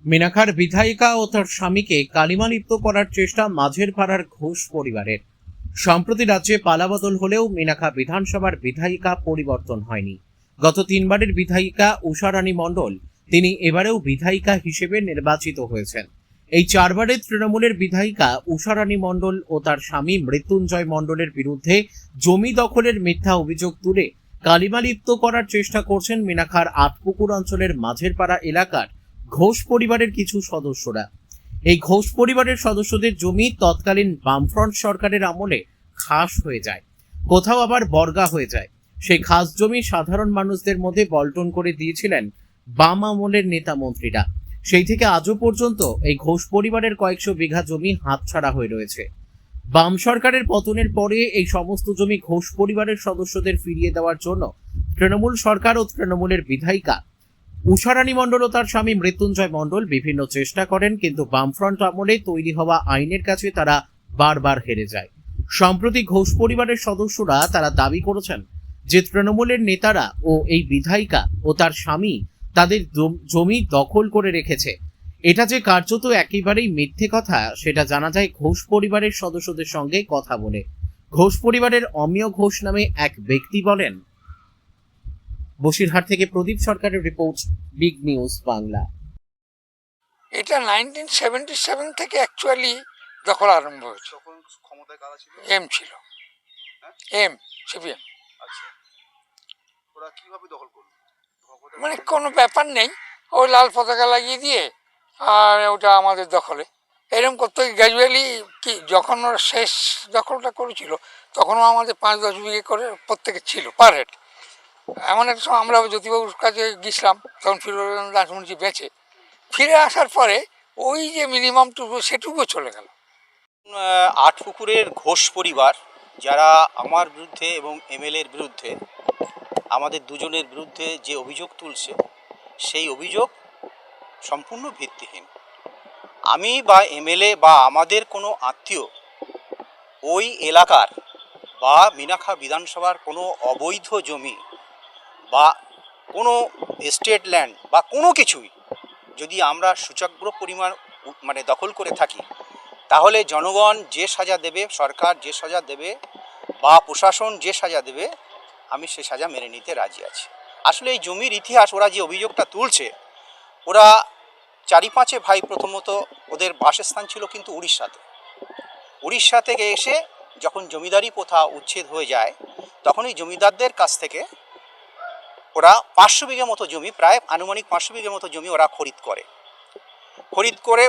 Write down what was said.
মিনাখার বিধায়িকা ও তার স্বামীকে কালিমালিপ্ত করার চেষ্টা মাঝের পাড়ার ঘোষ পরিবারের। সম্প্রতি রাজ্যে পালাবদল হলেও মিনাখা বিধানসভার বিধায়িকা পরিবর্তন হয়নি। গত 3বারের বিধায়িকা উষারানী মণ্ডল, তিনি এবারেও বিধায়িকা হিসেবে নির্বাচিত হয়েছেন। এই 4বারের তৃণমূলের বিধায়িকা উষারানী মণ্ডল ও তার স্বামী মৃত্যুঞ্জয় মণ্ডলের বিরুদ্ধে জমি দখলের মিথ্যা অভিযোগ তুলে কালিমালিপ্ত করার চেষ্টা করছেন মিনাখার আটপুকুর অঞ্চলের মাঝের পাড়া এলাকার ঘোষ পরিবারের কিছু সদস্যরা। এই ঘোষ পরিবারের সদস্যদের জমি তৎকালীন বামফ্রন্ট সরকারের আমলে খাস হয়ে যায়, কোথাও আবার বর্গা হয়ে যায়। সেই খাস জমি সাধারণ মানুষদের মধ্যে বন্টন করে দিয়েছিলেন বাম আমলের নেতা মন্ত্রীরা। সেই থেকে আজও পর্যন্ত এই ঘোষ পরিবারের কয়েকশো বিঘা জমি হাতছাড়া হয়ে রয়েছে। বাম সরকারের পতনের পরে এই সমস্ত জমি ঘোষ পরিবারের সদস্যদের ফিরিয়ে দেওয়ার জন্য তৃণমূল সরকার ও তৃণমূলের বিধায়িকা উষারানী মণ্ডল ও তার স্বামী মৃত্যুঞ্জয় মণ্ডল বিভিন্ন চেষ্টা করেন, কিন্তু বামফ্রন্ট আমলে তৈরি হওয়া আইনের কাছে তারা বারবার হেরে যায়। সম্প্রতি ঘোষ পরিবারের সদস্যরা তারা দাবি করেছেন যে তৃণমূলের নেতারা ও এই বিধায়িকা ও তার স্বামী তাদের জমি দখল করে রেখেছে। এটা যে কার্যত একেবারেই মিথ্যে কথা সেটা জানা যায় ঘোষ পরিবারের সদস্যদের সঙ্গে কথা বলে। ঘোষ পরিবারের অমিয় ঘোষ নামে এক ব্যক্তি বলেন। বসিরহাট থেকে প্রদীপ সরকারের রিপোর্ট, বিগ নিউজ বাংলা। এটা 1977 থেকে অ্যাকচুয়ালি দখল আরম্ভ হয়েছে। তখন ক্ষমতায় কারা ছিল? এম ছিল, এম সিপিএম। আচ্ছা, ওরা কিভাবে দখল করলো? মানে কোনো ব্যাপার নেই, ওই লাল পতাকা লাগিয়ে দিয়ে আর ওটা আমাদের দখলে এরকম করতে গ্র্যাজুয়ালি কি যখন ওরা শেষ দখলটা করেছিল তখনও আমাদের 5-10 বিঘে করে প্রত্যেকে ছিল পার হেড। এমন একটা সময় আমরা জ্যোতিবাবুর কাছে গেছিলাম, তখন ফিরোজ দাসমুন্সি বেঁচে, ফিরে আসার পরে ওই যে মিনিমামটুকু সেটুকুও চলে গেল। আটপুকুরের ঘোষ পরিবার যারা আমার বিরুদ্ধে এবং এমএলএর বিরুদ্ধে, আমাদের দুজনের বিরুদ্ধে যে অভিযোগ তুলছে সেই অভিযোগ সম্পূর্ণ ভিত্তিহীন। আমি বা এমএলএ বা আমাদের কোনো আত্মীয় ওই এলাকার বা মিনাখা বিধানসভার কোনো অবৈধ জমি বা কোনো এস্টেট ল্যান্ড বা কোনো কিছুই যদি আমরা সূচক্র পরিমাণ দখল করে থাকি, তাহলে জনগণ যে সাজা দেবে, সরকার যে সাজা দেবে বা প্রশাসন যে সাজা দেবে, আমি সে সাজা মেনে নিতে রাজি আছি। আসলে এই জমির ইতিহাস, ওরা যে অভিযোগটা তুলছে, ওরা 4-5 ভাই প্রথমত ওদের বাসস্থান ছিল কিন্তু উড়িষ্যা থেকে এসে যখন জমিদারি প্রথা উচ্ছেদ হয়ে যায়, তখন এই জমিদারদের কাছ থেকে ওরা 500 বিঘা মতো জমি, প্রায় আনুমানিক 500 বিঘা মতো জমি ওরা খরিদ করে